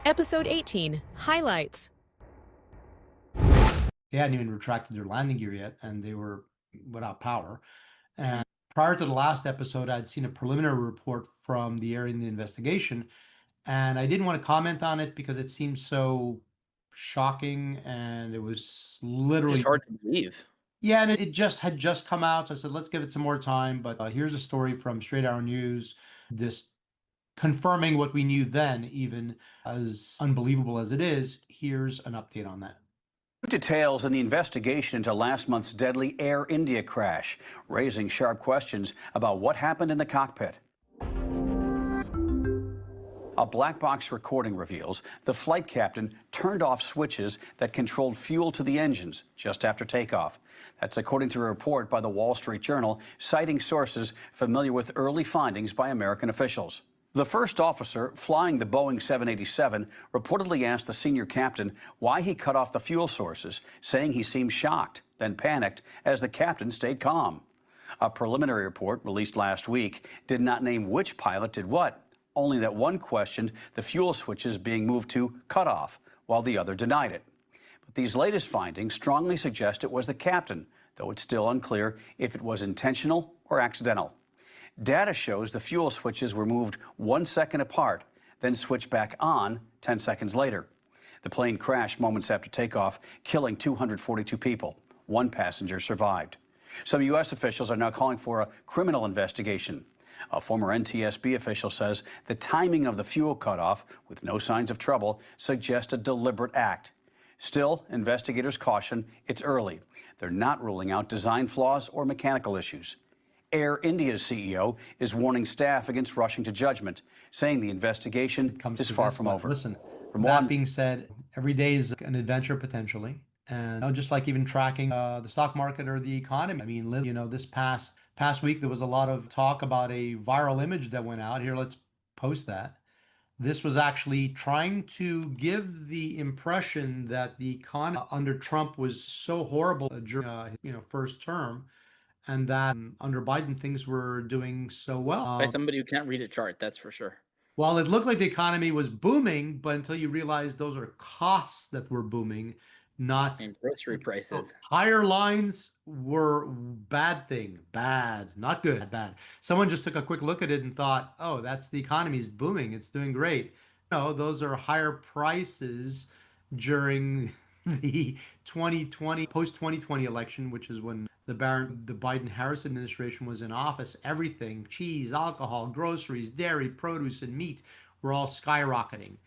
Episode 18, Highlights. They hadn't even retracted their landing gear yet, and they were without power. And prior to the last episode, I'd seen a preliminary report from the area in the investigation, and I didn't want to comment on it because it seemed so shocking, and it was literally It's hard to believe. Yeah, and it just had just come out, so I said, let's give it some more time. But here's a story from Straight Arrow News, this confirming what we knew then, even as unbelievable as it is. Here's an update on that. Details in the investigation into last month's deadly Air India crash, raising sharp questions about what happened in the cockpit. A black box recording reveals the flight captain turned off switches that controlled fuel to the engines just after takeoff. That's according to a report by the Wall Street Journal, citing sources familiar with early findings by American officials. The first officer flying the Boeing 787 reportedly asked the senior captain why he cut off the fuel sources, saying he seemed shocked, then panicked as the captain stayed calm. A preliminary report released last week did not name which pilot did what, only that one questioned the fuel switches being moved to cutoff, while the other denied it. But these latest findings strongly suggest it was the captain, though it's still unclear if it was intentional or accidental. Data shows the fuel switches were moved 1 second apart, then switched back on 10 seconds later. The plane crashed moments after takeoff, killing 242 people. One passenger survived. Some U.S. officials are now calling for a criminal investigation. A former NTSB official says the timing of the fuel cutoff, with no signs of trouble, suggests a deliberate act. Still, investigators caution it's early. They're not ruling out design flaws or mechanical issues. Air India's CEO is warning staff against rushing to judgment, saying the investigation is far from over. Listen, that being said, every day is an adventure potentially. And just like even tracking the stock market or the economy. I mean, this past week, there was a lot of talk about a viral image that went out. Here, let's post that. This was actually trying to give the impression that the economy under Trump was so horrible during first term, and that under Biden things were doing so well. By somebody who can't read a chart, that's for sure. Well, it looked like the economy was booming, but until you realize those are costs that were booming, not and grocery prices. Higher lines were bad, not good, bad. Someone just took a quick look at it and thought, oh, that's the economy's booming, it's doing great. No, those are higher prices during the 2020, post-2020 election, which is when the Biden-Harris administration was in office. Everything, cheese, alcohol, groceries, dairy, produce, and meat were all skyrocketing.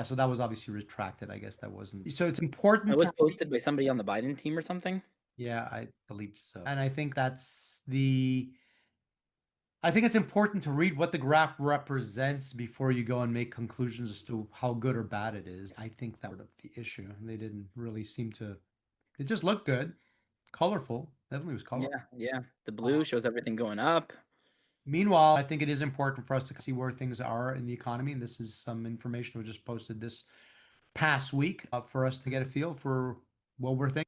So that was obviously retracted. I guess that wasn't. So it's important. It was posted by somebody on the Biden team or something? Yeah, I believe so. And I think I think it's important to read what the graph represents before you go and make conclusions as to how good or bad it is. I think that was the issue. They didn't really seem to. It just looked good, colorful. Definitely was colorful. Yeah. The blue shows everything going up. Meanwhile, I think it is important for us to see where things are in the economy. And this is some information we just posted this past week for us to get a feel for what we're thinking.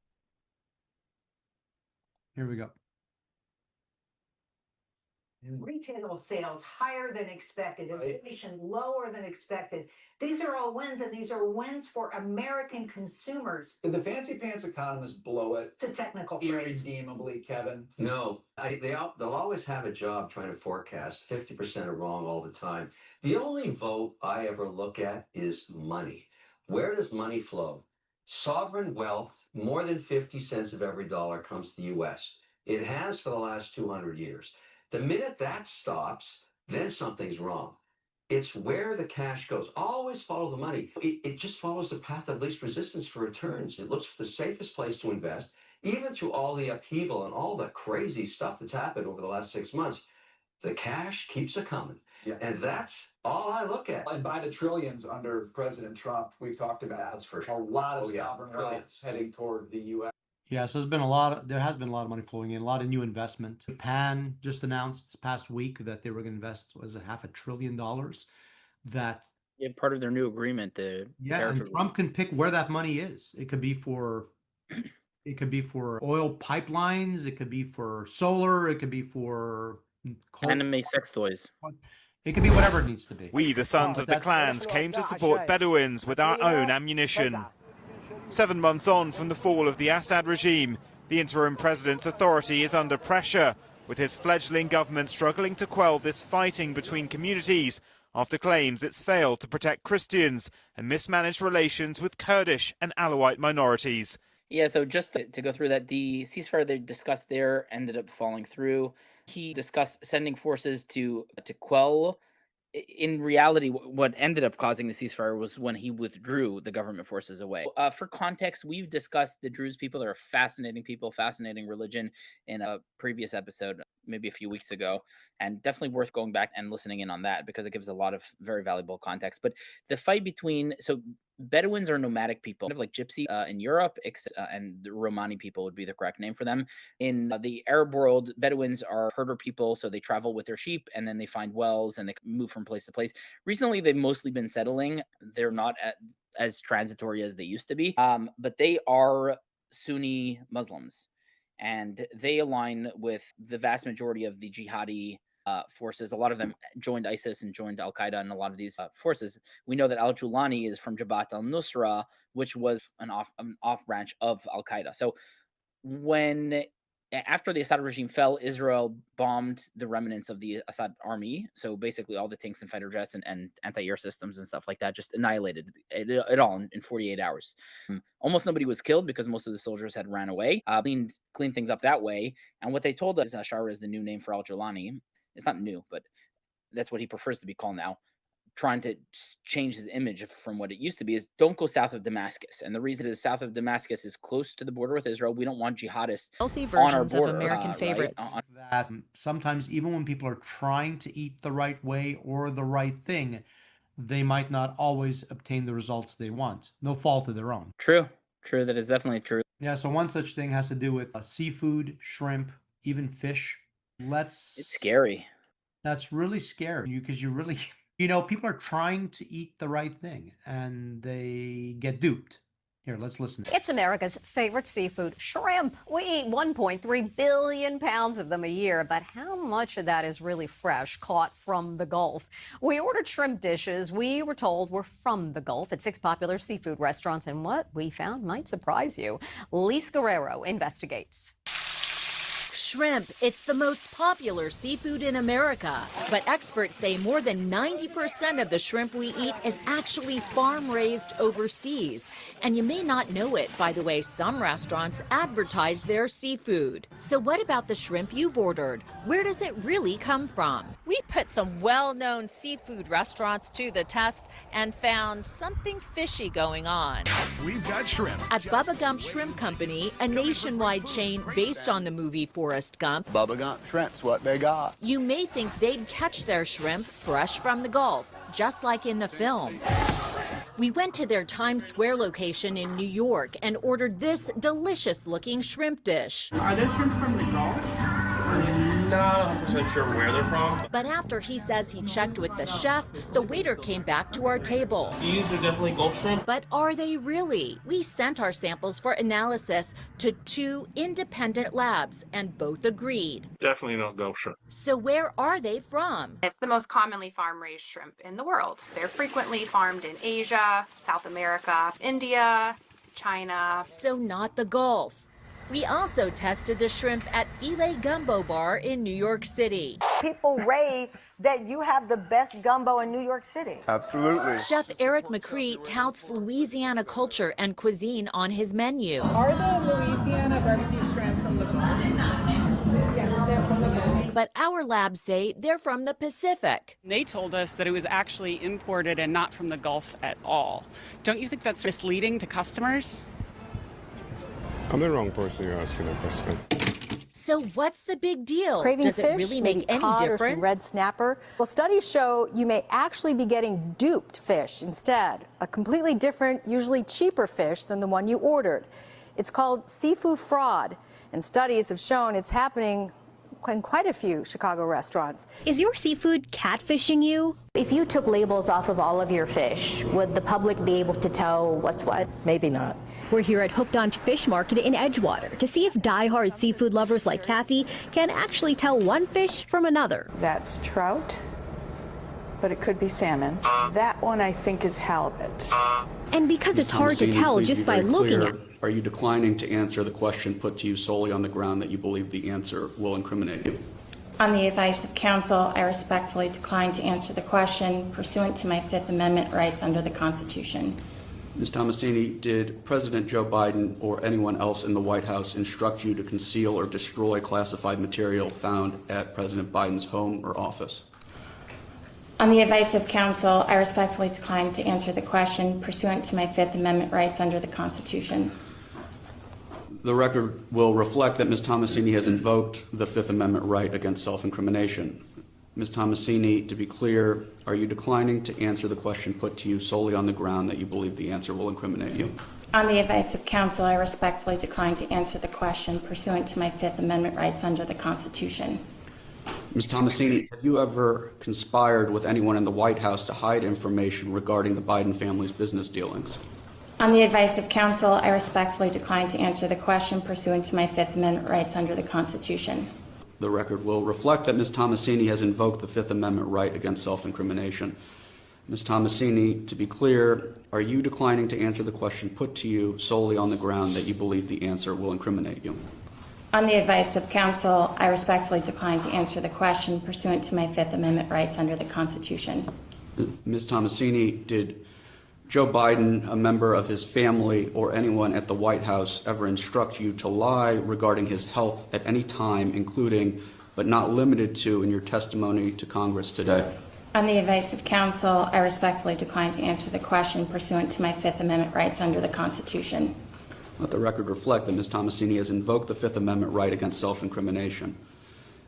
Here we go. Retail sales higher than expected, inflation lower than expected. These are all wins, and these are wins for American consumers. Did the fancy pants economists blow it? It's a technical phrase. Irredeemably, Kevin. No, they'll always have a job trying to forecast. 50% are wrong all the time. The only vote I ever look at is money. Where does money flow? Sovereign wealth, more than 50 cents of every dollar comes to the U.S. It has for the last 200 years. The minute that stops, then something's wrong. It's where the cash goes. Always follow the money. It just follows the path of least resistance for returns. It looks for the safest place to invest. Even through all the upheaval and all the crazy stuff that's happened over the last 6 months, the cash keeps a-coming. Yeah. And that's all I look at. And by the trillions under President Trump, we've talked about that's for sure. A lot of sovereign wealth heading toward the U.S. Yeah, so there has been a lot of money flowing in, a lot of new investment. Japan just announced this past week that they were going to invest, was it $500 billion? Part of their new agreement. And Trump can pick where that money is. It could be for oil pipelines. It could be for solar. It could be for anime sex toys. It can be whatever it needs to be. We, the sons of the clans, came to support Bedouins with our own ammunition. 7 months on from the fall of the Assad regime, the interim president's authority is under pressure, with his fledgling government struggling to quell this fighting between communities after claims it's failed to protect Christians and mismanaged relations with Kurdish and Alawite minorities. Yeah, so just to go through that, the ceasefire they discussed there ended up falling through. He discussed sending forces to quell. In reality, what ended up causing the ceasefire was when he withdrew the government forces away. For context, we've discussed the Druze people. They're fascinating people, fascinating religion in a previous episode, maybe a few weeks ago, and definitely worth going back and listening in on that because it gives a lot of very valuable context. But the fight between, so Bedouins are nomadic people, kind of like Gypsy in Europe, and the Romani people would be the correct name for them. In the Arab world, Bedouins are herder people, so they travel with their sheep and then they find wells and they move from place to place. Recently, they've mostly been settling. They're not as transitory as they used to be, but they are Sunni Muslims, and they align with the vast majority of the jihadi forces. A lot of them joined ISIS and joined Al-Qaeda and a lot of these forces. We know that Al-Julani is from Jabhat al-Nusra, which was an off branch of Al-Qaeda. So after the Assad regime fell, Israel bombed the remnants of the Assad army. So basically all the tanks and fighter jets and anti-air systems and stuff like that, just annihilated it all in 48 hours. Almost nobody was killed because most of the soldiers had ran away, cleaned things up that way. And what they told us, Ashara is the new name for Al-Julani. It's not new, but that's what he prefers to be called now. Trying to change his image from what it used to be is don't go south of Damascus. And the reason is south of Damascus is close to the border with Israel. We don't want jihadists Healthy on our versions border, of American favorites. That sometimes even when people are trying to eat the right way or the right thing, they might not always obtain the results they want. No fault of their own. True. That is definitely true. Yeah, so one such thing has to do with seafood, shrimp, even fish. It's scary. That's really scary because you really, people are trying to eat the right thing and they get duped. Here, let's listen. It's America's favorite seafood, shrimp. We eat 1.3 billion pounds of them a year, but how much of that is really fresh, caught from the Gulf? We ordered shrimp dishes we were told were from the Gulf at 6 popular seafood restaurants, and what we found might surprise you. Lise Guerrero investigates. Shrimp, it's the most popular seafood in America, but experts say more than 90% of the shrimp we eat is actually farm-raised overseas. And you may not know it by the way some restaurants advertise their seafood. So what about the shrimp you've ordered? Where does it really come from? We put some well-known seafood restaurants to the test and found something fishy going on. We've got shrimp. At Bubba Gump Shrimp Company, a nationwide chain based on the movie Forrest Gump, Bubba Gump Shrimp's what they got. You may think they'd catch their shrimp fresh from the Gulf, just like in the film. We went to their Times Square location in New York and ordered this delicious-looking shrimp dish. Are those shrimp from the Gulf? I'm not 100% sure where they're from. But after he says he checked with the chef, the waiter came back to our table. These are definitely Gulf shrimp. But are they really? We sent our samples for analysis to 2 independent labs, and both agreed. Definitely not Gulf shrimp. So where are they from? It's the most commonly farm-raised shrimp in the world. They're frequently farmed in Asia, South America, India, China. So not the Gulf. We also tested the shrimp at Filet Gumbo Bar in New York City. People rave that you have the best gumbo in New York City. Absolutely. Chef Eric McCree touts Louisiana culture and cuisine on his menu. Are the Louisiana barbecue shrimp from the Gulf? Yes, they're from the Gulf. But our labs say they're from the Pacific. They told us that it was actually imported and not from the Gulf at all. Don't you think that's misleading to customers? I'm the wrong person you're asking that question. So what's the big deal? Craving Does fish, it really make maybe any cod difference? or some red snapper? Well, studies show you may actually be getting duped fish instead, a completely different, usually cheaper fish than the one you ordered. It's called seafood fraud, and studies have shown it's happening in quite a few Chicago restaurants. Is your seafood catfishing you? If you took labels off of all of your fish, would the public be able to tell what's what? Maybe not. We're here at Hooked on Fish Market in Edgewater to see if diehard seafood lovers like Kathy can actually tell one fish from another. That's trout. but it could be salmon. That one I think is halibut. And because Ms. it's hard to Tomasini, tell please just be by very looking clear. at. Are you declining to answer the question put to you solely on the ground that you believe the answer will incriminate you? On the advice of counsel, I respectfully decline to answer the question pursuant to my Fifth Amendment rights under the Constitution. Ms. Tomasini, did President Joe Biden or anyone else in the White House instruct you to conceal or destroy classified material found at President Biden's home or office? On the advice of counsel, I respectfully decline to answer the question pursuant to my Fifth Amendment rights under the Constitution. The record will reflect that Ms. Tomasini has invoked the Fifth Amendment right against self-incrimination. Ms. Tomasini, to be clear, are you declining to answer the question put to you solely on the ground that you believe the answer will incriminate you? On the advice of counsel, I respectfully decline to answer the question pursuant to my Fifth Amendment rights under the Constitution. Ms. Tomasini, have you ever conspired with anyone in the White House to hide information regarding the Biden family's business dealings? On the advice of counsel, I respectfully decline to answer the question pursuant to my Fifth Amendment rights under the Constitution. The record will reflect that Ms. Tomasini has invoked the Fifth Amendment right against self-incrimination. Ms. Tomasini, to be clear, are you declining to answer the question put to you solely on the ground that you believe the answer will incriminate you? On the advice of counsel, I respectfully decline to answer the question pursuant to my Fifth Amendment rights under the Constitution. Ms. Tomasini, did Joe Biden, a member of his family, or anyone at the White House ever instruct you to lie regarding his health at any time, including but not limited to in your testimony to Congress today? On the advice of counsel, I respectfully decline to answer the question pursuant to my Fifth Amendment rights under the Constitution. Let the record reflect that Ms. Tomasini has invoked the Fifth Amendment right against self-incrimination.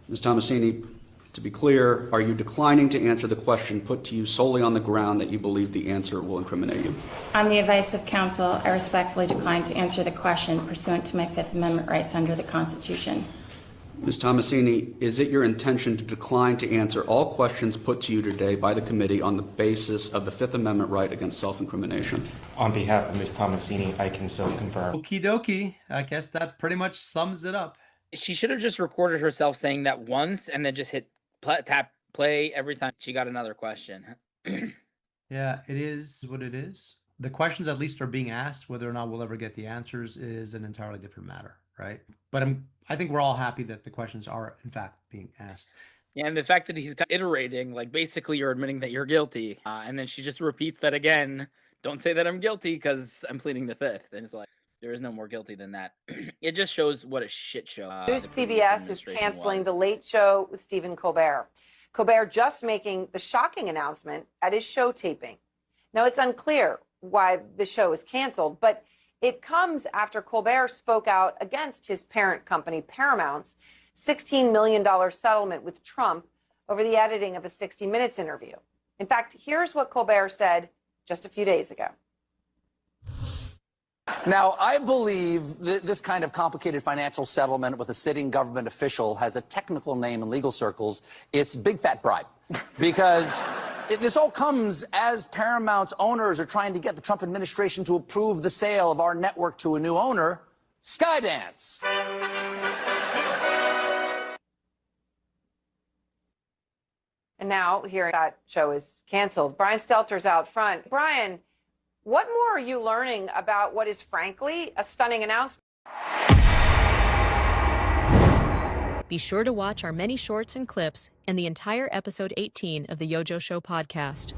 Ms. Tomasini, to be clear, are you declining to answer the question put to you solely on the ground that you believe the answer will incriminate you? On the advice of counsel, I respectfully decline to answer the question pursuant to my Fifth Amendment rights under the Constitution. Ms. Tomasini, is it your intention to decline to answer all questions put to you today by the committee on the basis of the Fifth Amendment right against self-incrimination? On behalf of Ms. Tomasini, I can so confirm. Okie dokie. I guess that pretty much sums it up. She should have just recorded herself saying that once and then just hit tap play every time she got another question. Yeah, it is what it is. The questions at least are being asked. Whether or not we'll ever get the answers is an entirely different matter, right? But I think we're all happy that the questions are in fact being asked. Yeah, and the fact that he's iterating, like basically you're admitting that you're guilty, and then she just repeats that again. Don't say that I'm guilty because I'm pleading the fifth, and it's like there is no more guilty than that. It just shows what a shit show. News CBS is canceling The Late Show with Stephen Colbert. Colbert just making the shocking announcement at his show taping. Now, it's unclear why the show is canceled, but it comes after Colbert spoke out against his parent company, Paramount's $16 million settlement with Trump over the editing of a 60 Minutes interview. In fact, here's what Colbert said just a few days ago. Now, I believe this kind of complicated financial settlement with a sitting government official has a technical name in legal circles. It's big fat bribe. Because this all comes as Paramount's owners are trying to get the Trump administration to approve the sale of our network to a new owner, Skydance. And now, hearing that show is canceled, Brian Stelter's out front. Brian, what more are you learning about what is, frankly, a stunning announcement? Be sure to watch our many shorts and clips and the entire episode 18 of the YoJoe Show podcast.